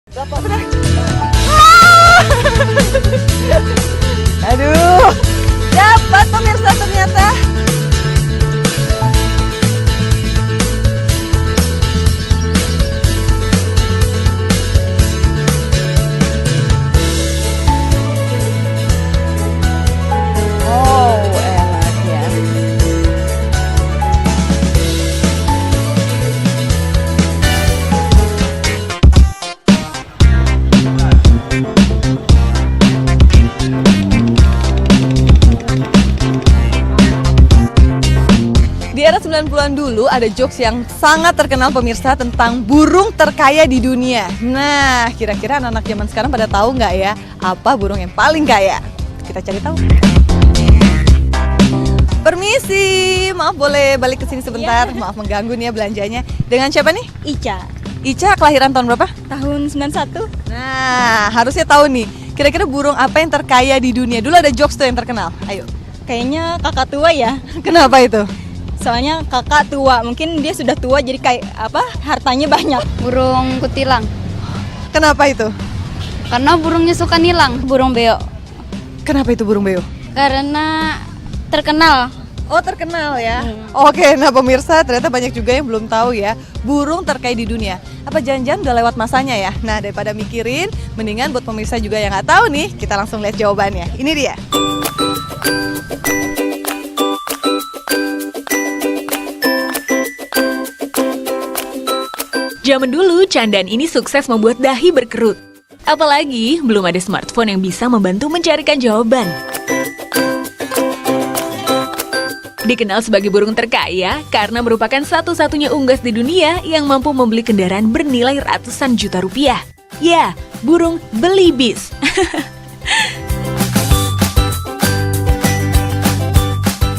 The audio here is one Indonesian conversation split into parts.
Bapak sudah. Ah! Aduh, dapat pemirsa ternyata. Oh, enak ya. Di era 90-an dulu ada jokes yang sangat terkenal pemirsa tentang burung terkaya di dunia. Nah, kira-kira anak-anak zaman sekarang pada tahu nggak ya apa burung yang paling kaya? Kita cari tahu. Permisi, maaf boleh balik ke sini sebentar? Maaf mengganggu nih ya belanjanya. Dengan siapa nih? Ica, Ica, kelahiran tahun berapa? tahun 91. Nah, harusnya tahu nih. Kira-kira burung apa yang terkaya di dunia? Dulu ada jokes tuh yang terkenal. Ayo. Kayaknya kakak tua ya. Kenapa itu? Soalnya kakak tua, mungkin dia sudah tua jadi kayak apa? Hartanya banyak. Burung kutilang, Kenapa itu? karena burungnya suka nilang. Burung beo, Kenapa itu burung beo? karena terkenal. Oh, terkenal ya. Oke, nah pemirsa ternyata banyak juga yang belum tahu ya burung terkaya di dunia. Apa jangan-jangan udah lewat masanya ya? Nah, daripada mikirin, mendingan buat pemirsa juga yang nggak tahu nih, kita langsung lihat jawabannya. Ini dia. Zaman dulu, candaan ini sukses membuat dahi berkerut. Apalagi, belum ada smartphone yang bisa membantu mencarikan jawaban. Dikenal sebagai burung terkaya karena merupakan satu-satunya unggas di dunia yang mampu membeli kendaraan bernilai ratusan juta rupiah. Ya, burung belibis.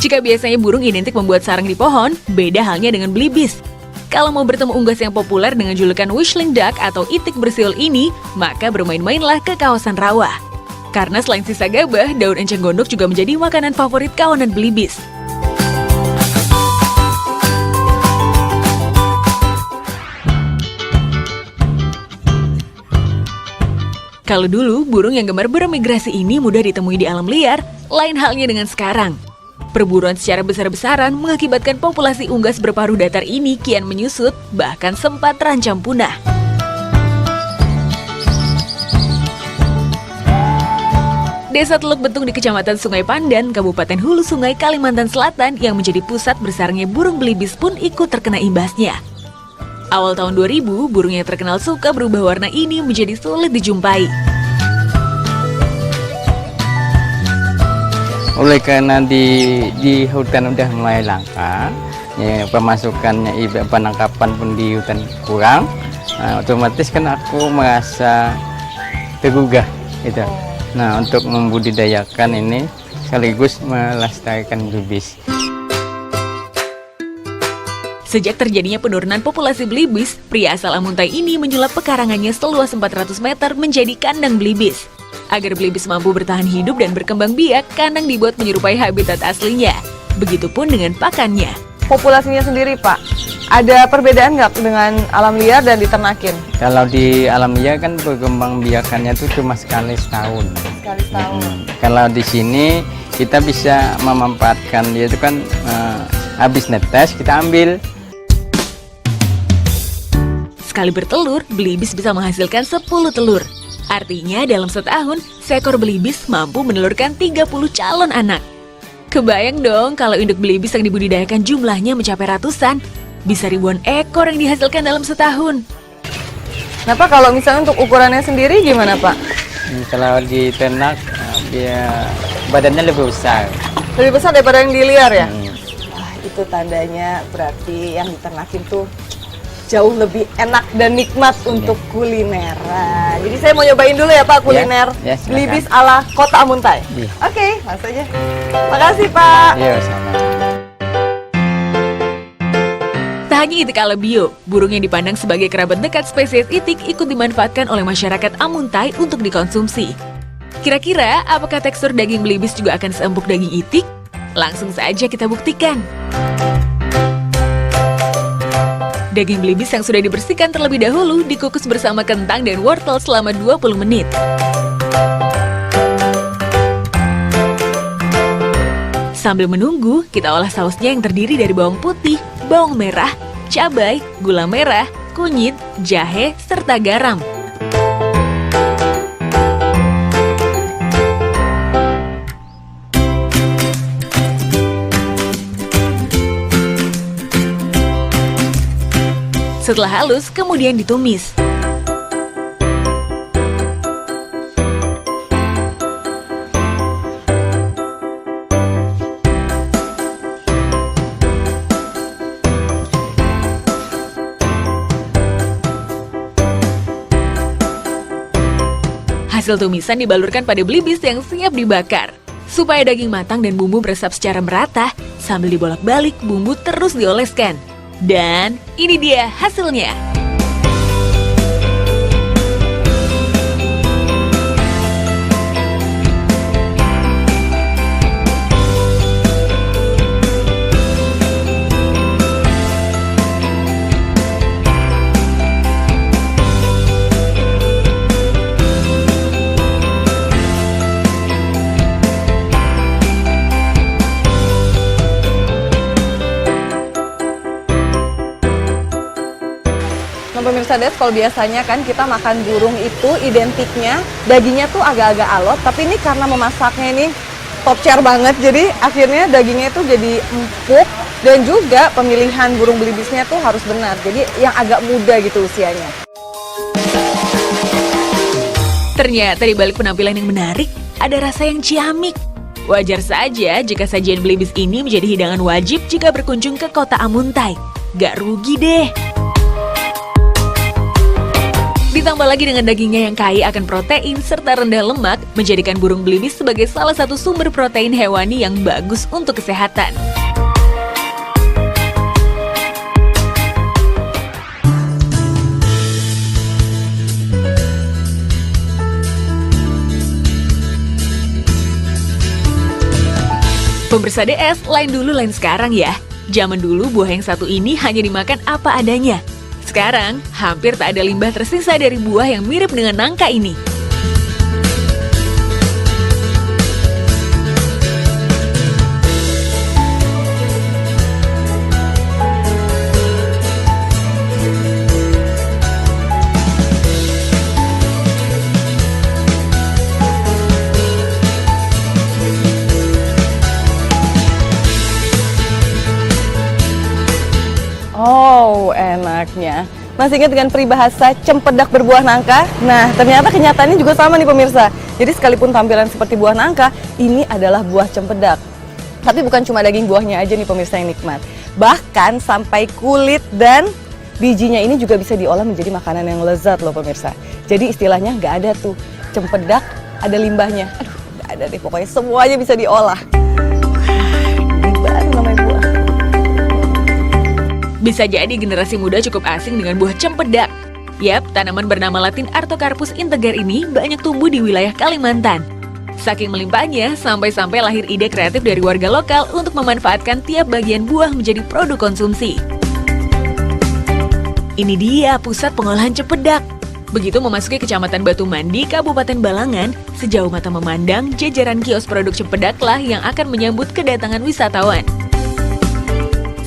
Jika biasanya burung identik membuat sarang di pohon, beda halnya dengan belibis. Kalau mau bertemu unggas yang populer dengan julukan whistling duck atau itik bersiul ini, maka bermain-mainlah ke kawasan rawa. Karena selain sisa gabah, daun enceng gondok juga menjadi makanan favorit kawanan belibis. Kalau dulu, burung yang gemar bermigrasi ini mudah ditemui di alam liar, lain halnya dengan sekarang. Perburuan secara besar-besaran mengakibatkan populasi unggas berparuh datar ini kian menyusut, bahkan sempat terancam punah. Desa Teluk Betung di Kecamatan Sungai Pandan, Kabupaten Hulu Sungai, Kalimantan Selatan yang menjadi pusat bersarangnya burung belibis pun ikut terkena imbasnya. Awal tahun 2000, burung yang terkenal suka berubah warna ini menjadi sulit dijumpai. Oleh karena di hutan udah mulai langka, ya, pemasukannya penangkapan pun di hutan kurang, nah, otomatis kan aku merasa tergugah gitu. Nah, untuk membudidayakan ini sekaligus melestarikan belibis. Sejak terjadinya penurunan populasi belibis, pria asal Amuntai ini menyulap pekarangannya seluas 400 meter menjadi kandang belibis. Agar belibis mampu bertahan hidup dan berkembang biak, kandang dibuat menyerupai habitat aslinya. Begitupun dengan pakannya. Populasinya sendiri, Pak, ada perbedaan nggak dengan alam liar dan diternakin? Kalau di alam liar kan berkembang biakannya itu cuma sekali setahun. Sekali setahun. Kalau di sini kita bisa memanfaatkan dia itu kan habis netes kita ambil. Sekali bertelur, belibis bisa menghasilkan 10 telur. Artinya dalam setahun, seekor belibis mampu menelurkan 30 calon anak. Kebayang dong kalau induk belibis yang dibudidayakan jumlahnya mencapai ratusan, bisa ribuan ekor yang dihasilkan dalam setahun. Nah, Pak, kalau misalnya untuk ukurannya sendiri gimana, Pak? Kalau di ternak dia badannya lebih besar. Lebih besar daripada yang di liar ya? Wah, itu tandanya berarti yang diternakin tuh jauh lebih enak dan nikmat untuk kuliner. Nah, jadi saya mau nyobain dulu ya Pak kuliner Ya, silakan. belibis ala Kota Amuntai. Iya. Oke, langsung aja. Makasih Pak. Iya, sama. Tak hanya itik alebio, burung yang dipandang sebagai kerabat dekat spesies itik ikut dimanfaatkan oleh masyarakat Amuntai untuk dikonsumsi. Kira-kira apakah tekstur daging belibis juga akan seempuk daging itik? Langsung saja kita buktikan. Daging belibis yang sudah dibersihkan terlebih dahulu dikukus bersama kentang dan wortel selama 20 menit. Sambil menunggu, kita olah sausnya yang terdiri dari bawang putih, bawang merah, cabai, gula merah, kunyit, jahe, serta garam. Setelah halus, kemudian ditumis. Hasil tumisan dibalurkan pada belibis yang siap dibakar. Supaya daging matang dan bumbu meresap secara merata, sambil dibolak-balik, bumbu terus dioleskan. Dan ini dia hasilnya. Nah, pemirsa Des, kalau biasanya kan kita makan burung itu identiknya dagingnya tuh agak-agak alot, tapi ini karena memasaknya ini top chair banget, jadi akhirnya dagingnya itu jadi empuk dan juga pemilihan burung belibisnya tuh harus benar, jadi yang agak muda gitu usianya. Ternyata di balik penampilan yang menarik, ada rasa yang ciamik. Wajar saja jika sajian belibis ini menjadi hidangan wajib jika berkunjung ke kota Amuntai. Gak rugi deh. Ditambah lagi dengan dagingnya yang kaya akan protein serta rendah lemak, menjadikan burung belibis sebagai salah satu sumber protein hewani yang bagus untuk kesehatan. Pemirsa DS, lain dulu lain sekarang ya. Zaman dulu buah yang satu ini hanya dimakan apa adanya. Sekarang, hampir tak ada limbah tersisa dari buah yang mirip dengan nangka ini. Oh, enaknya. Masih ingat dengan peribahasa cempedak berbuah nangka? Nah, ternyata kenyataannya juga sama nih pemirsa. Jadi sekalipun tampilan seperti buah nangka, ini adalah buah cempedak. Tapi bukan cuma daging buahnya aja nih pemirsa yang nikmat. Bahkan sampai kulit dan bijinya ini juga bisa diolah menjadi makanan yang lezat loh pemirsa. Jadi istilahnya nggak ada tuh cempedak, ada limbahnya. Aduh, nggak ada deh, pokoknya semuanya bisa diolah. Ini baru namanya buah. Bisa jadi generasi muda cukup asing dengan buah cempedak. Yap, tanaman bernama latin Artocarpus integer ini banyak tumbuh di wilayah Kalimantan. Saking melimpahnya, sampai-sampai lahir ide kreatif dari warga lokal untuk memanfaatkan tiap bagian buah menjadi produk konsumsi. Ini dia pusat pengolahan cempedak. Begitu memasuki Kecamatan Batu Mandi, Kabupaten Balangan, sejauh mata memandang, jajaran kios produk cempedaklah yang akan menyambut kedatangan wisatawan.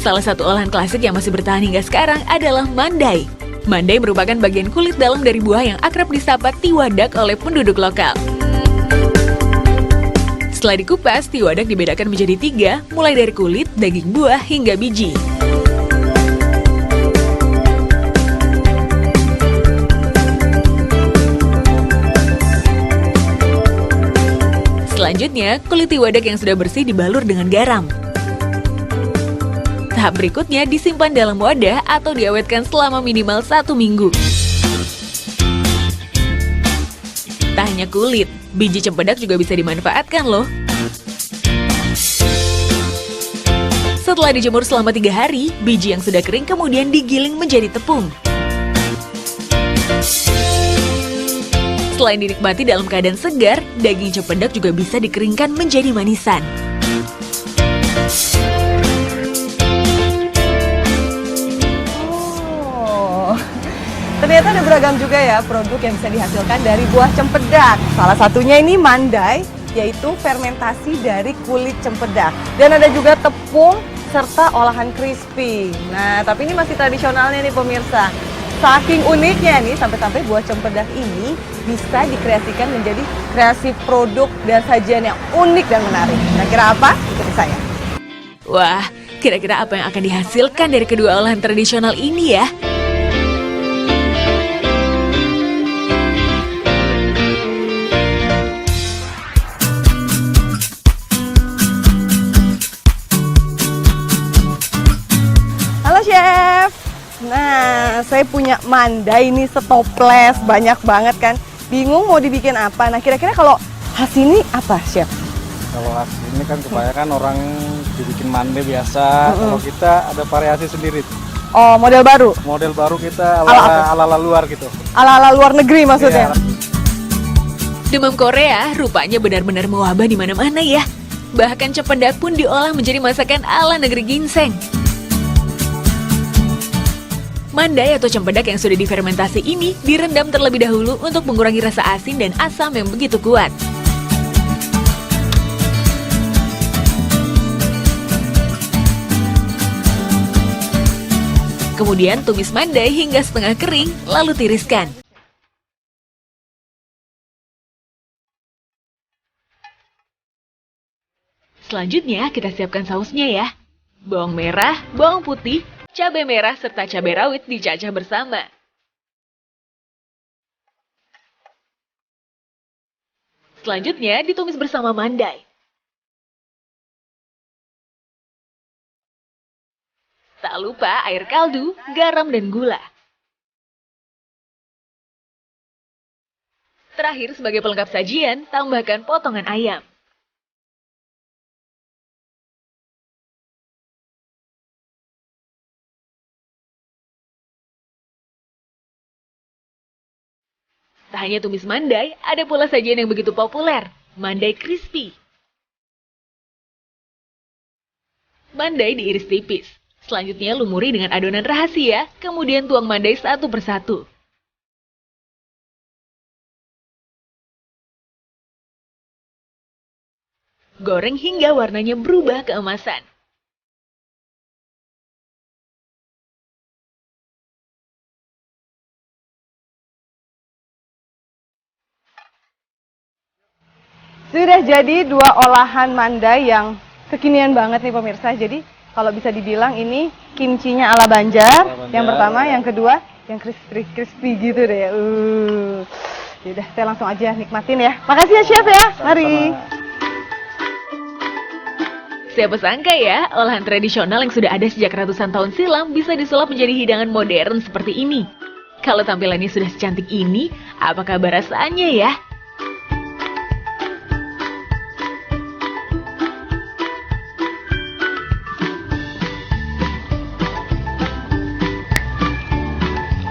Salah satu olahan klasik yang masih bertahan hingga sekarang adalah mandai. Mandai merupakan bagian kulit dalam dari buah yang akrab disapa tiwadak oleh penduduk lokal. Setelah dikupas, tiwadak dibedakan menjadi 3, mulai dari kulit, daging buah, hingga biji. Selanjutnya, kulit tiwadak yang sudah bersih dibalur dengan garam. Tahap berikutnya disimpan dalam wadah atau diawetkan selama minimal 1 minggu. Tak hanya kulit, biji cempedak juga bisa dimanfaatkan loh. Setelah dijemur selama 3 hari, biji yang sudah kering kemudian digiling menjadi tepung. Selain dinikmati dalam keadaan segar, daging cempedak juga bisa dikeringkan menjadi manisan. beragam juga ya produk yang bisa dihasilkan dari buah cempedak. Salah satunya ini mandai, yaitu fermentasi dari kulit cempedak. Dan ada juga tepung serta olahan crispy. Nah, tapi ini masih tradisionalnya nih pemirsa. Saking uniknya nih, sampai-sampai buah cempedak ini bisa dikreasikan menjadi kreasi produk dan sajian yang unik dan menarik. Kira-kira apa? Ikuti saya. Wah, kira-kira apa yang akan dihasilkan dari kedua olahan tradisional ini ya? Halo Chef. Nah, saya punya mandai ini setoples, banyak banget kan. Bingung mau dibikin apa. Nah, kira-kira kalau khas ini apa, Chef? Kalau khas ini kan kebanyakan orang dibikin mandai biasa. Kalau kita ada variasi sendiri. Oh, model baru? Model baru kita Ala apa? ala luar gitu. Ala-ala luar negeri maksudnya? Iya. Demam Korea rupanya benar-benar mewabah di mana-mana ya. Bahkan cempedak pun diolah menjadi masakan ala negeri ginseng. Mandai atau cempedak yang sudah difermentasi ini direndam terlebih dahulu untuk mengurangi rasa asin dan asam yang begitu kuat. Kemudian tumis mandai hingga setengah kering, lalu tiriskan. Selanjutnya kita siapkan sausnya ya. Bawang merah, bawang putih, cabai merah serta cabai rawit dicacah bersama. Selanjutnya ditumis bersama mandai. Tak lupa air kaldu, garam dan gula. Terakhir sebagai pelengkap sajian, tambahkan potongan ayam. Tak hanya tumis mandai, ada pula sajian yang begitu populer, mandai crispy. Mandai diiris tipis. Selanjutnya lumuri dengan adonan rahasia, kemudian tuang mandai satu persatu. Goreng hingga warnanya berubah keemasan. Sudah jadi dua olahan mandai yang kekinian banget nih pemirsa. Jadi kalau bisa dibilang ini kimchinya ala Banjar. Yang pertama, yang kedua yang crispy gitu deh. Yaudah, saya langsung aja nikmatin ya. Makasih ya Chef ya. Mari. Siapa sangka ya, olahan tradisional yang sudah ada sejak ratusan tahun silam bisa disulap menjadi hidangan modern seperti ini. Kalau tampilannya sudah secantik ini, apa kabar rasanya ya?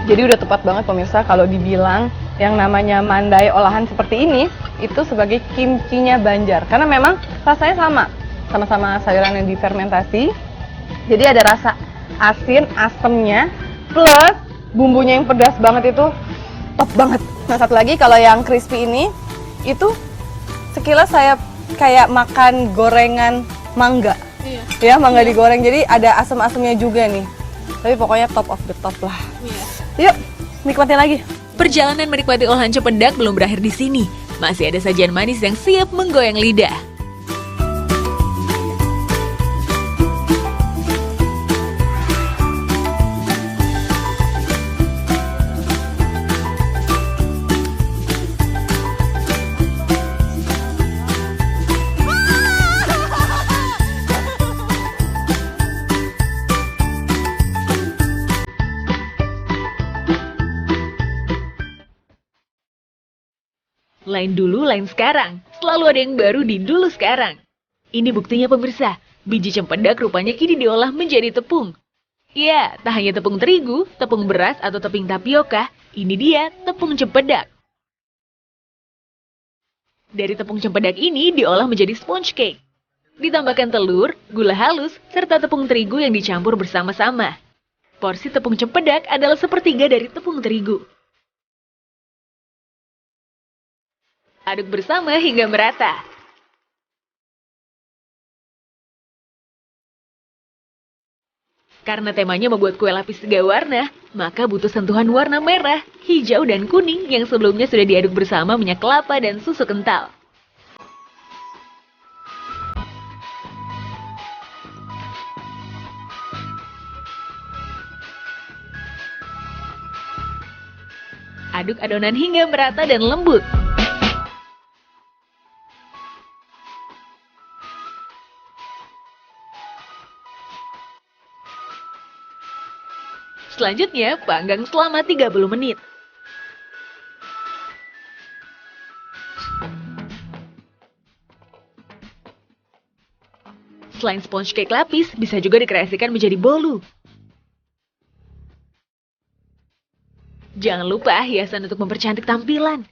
Jadi udah tepat banget pemirsa kalau dibilang yang namanya mandai olahan seperti ini itu sebagai kimchinya Banjar. Karena memang rasanya sama-sama sayuran yang difermentasi. Jadi ada rasa asin, asemnya, plus bumbunya yang pedas banget itu top banget. Nah satu lagi kalau yang crispy ini, itu sekilas saya kayak makan gorengan mangga. Ya, mangga digoreng, jadi ada asam-asamnya juga nih. Tapi pokoknya top of the top lah. Yuk, nikmatin lagi. Perjalanan menikmati olahan cempedak belum berakhir di sini. Masih ada sajian manis yang siap menggoyang lidah. Lain dulu, lain sekarang. Selalu ada yang baru di dulu sekarang. Ini buktinya pemirsa, biji cempedak rupanya kini diolah menjadi tepung. Ya, tak hanya tepung terigu, tepung beras atau tepung tapioka, ini dia tepung cempedak. Dari tepung cempedak ini diolah menjadi sponge cake. Ditambahkan telur, gula halus, serta tepung terigu yang dicampur bersama-sama. Porsi tepung cempedak adalah sepertiga dari tepung terigu. Aduk bersama hingga merata. Karena temanya membuat kue lapis 3 warna, maka butuh sentuhan warna merah, hijau, dan kuning yang sebelumnya sudah diaduk bersama minyak kelapa dan susu kental. Aduk adonan hingga merata dan lembut. Selanjutnya, panggang selama 30 menit. Selain sponge cake lapis, bisa juga dikreasikan menjadi bolu. Jangan lupa hiasan untuk mempercantik tampilan.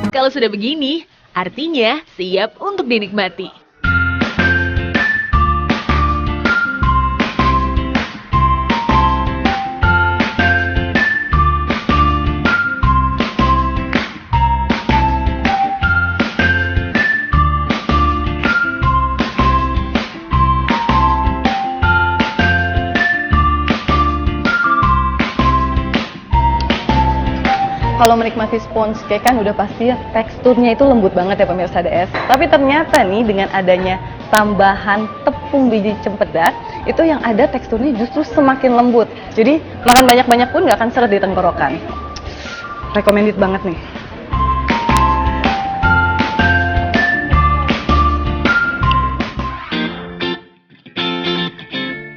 Kalau sudah begini, artinya siap untuk dinikmati. Kalau menikmati sponge cake kan udah pasti ya, teksturnya itu lembut banget ya pemirsa DS. Tapi ternyata nih dengan adanya tambahan tepung biji cempedak, itu yang ada teksturnya justru semakin lembut. Jadi makan banyak-banyak pun nggak akan seret di tenggorokan. Recommended banget nih.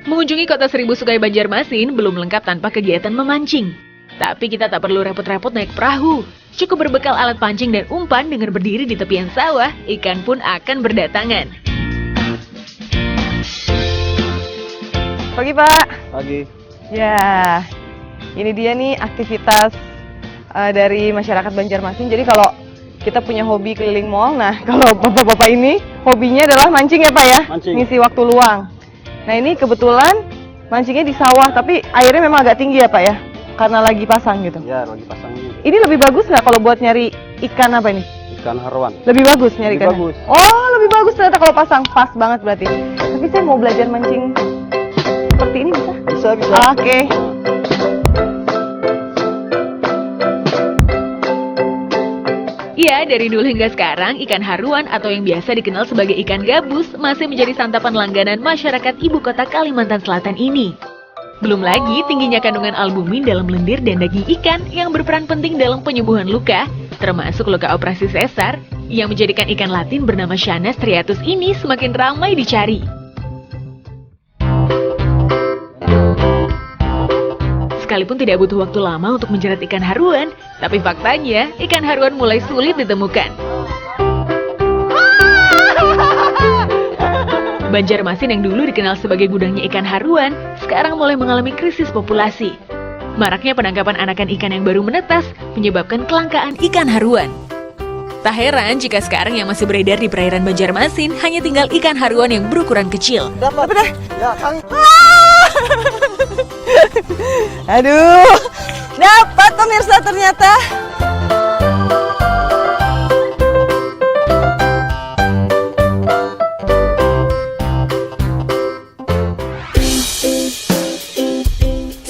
Mengunjungi kota Seribu Sungai Banjarmasin belum lengkap tanpa kegiatan memancing. Tapi kita tak perlu repot-repot naik perahu. Cukup berbekal alat pancing dan umpan dengan berdiri di tepian sawah, ikan pun akan berdatangan. Pagi Pak. Pagi. Ya, ini dia nih aktivitas dari masyarakat Banjarmasin. Jadi kalau kita punya hobi keliling mall, nah kalau bapak-bapak ini hobinya adalah mancing ya Pak ya? Mancing. Ngisi waktu luang. Nah ini kebetulan mancingnya di sawah, tapi airnya memang agak tinggi ya Pak ya? Karena lagi pasang gitu. Ya, lagi pasang ini. Ini lebih bagus nggak kalau buat nyari ikan apa ini? Ikan haruan. Lebih bagus nyari Lebih ikan? bagus. Oh, lebih bagus ternyata kalau pasang. Pas banget berarti. Tapi saya mau belajar mancing seperti ini bisa? Bisa. Oke. Iya, dari dulu hingga sekarang, ikan haruan atau yang biasa dikenal sebagai ikan gabus masih menjadi santapan langganan masyarakat ibu kota Kalimantan Selatan ini. Belum lagi tingginya kandungan albumin dalam lendir dan daging ikan yang berperan penting dalam penyembuhan luka, termasuk luka operasi sesar, yang menjadikan ikan latin bernama Channa striatus ini semakin ramai dicari. Sekalipun tidak butuh waktu lama untuk menjerat ikan haruan, tapi faktanya ikan haruan mulai sulit ditemukan. Banjarmasin yang dulu dikenal sebagai gudangnya ikan haruan, sekarang mulai mengalami krisis populasi. Maraknya penangkapan anakan ikan yang baru menetas menyebabkan kelangkaan ikan haruan. Tak heran jika sekarang yang masih beredar di perairan Banjarmasin hanya tinggal ikan haruan yang berukuran kecil. Dapat. Ya, kali. Aduh, dapat pemirsa ternyata.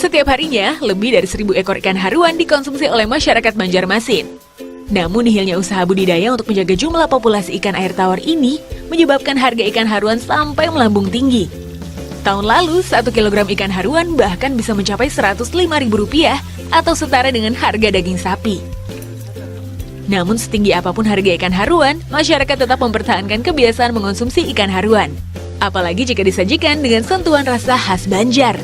Setiap harinya, lebih dari 1.000 ekor ikan haruan dikonsumsi oleh masyarakat Banjarmasin. Namun nihilnya usaha budidaya untuk menjaga jumlah populasi ikan air tawar ini menyebabkan harga ikan haruan sampai melambung tinggi. Tahun lalu, 1 kilogram ikan haruan bahkan bisa mencapai Rp105.000 atau setara dengan harga daging sapi. Namun setinggi apapun harga ikan haruan, masyarakat tetap mempertahankan kebiasaan mengonsumsi ikan haruan. Apalagi jika disajikan dengan sentuhan rasa khas Banjar.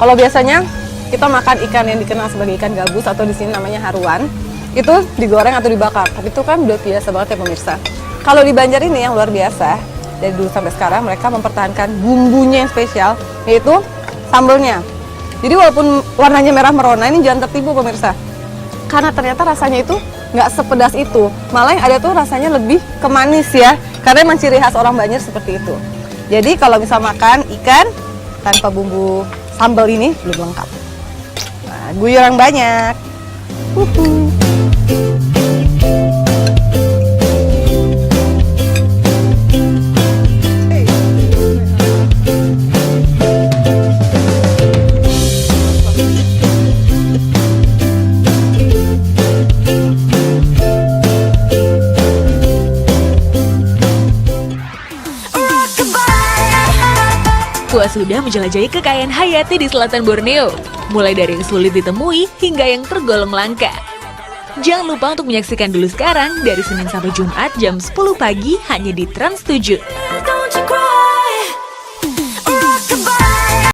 Kalau biasanya kita makan ikan yang dikenal sebagai ikan gabus atau di sini namanya haruan, itu digoreng atau dibakar. Tapi itu kan udah biasa banget ya pemirsa. Kalau di Banjar ini yang luar biasa, dari dulu sampai sekarang mereka mempertahankan bumbunya yang spesial, yaitu sambelnya. Jadi walaupun warnanya merah merona, ini jangan tertipu pemirsa. Karena ternyata rasanya itu nggak sepedas itu. Malah yang ada tuh rasanya lebih ke manis ya. Karena emang ciri khas orang Banjar seperti itu. Jadi kalau bisa makan ikan tanpa bumbu sambal ini belum lengkap. Nah, guyur yang banyak. Puas sudah menjelajahi kekayaan hayati di selatan Borneo, mulai dari yang sulit ditemui hingga yang tergolong langka. Jangan lupa untuk menyaksikan dulu sekarang dari Senin sampai Jumat jam 10 pagi hanya di Trans 7.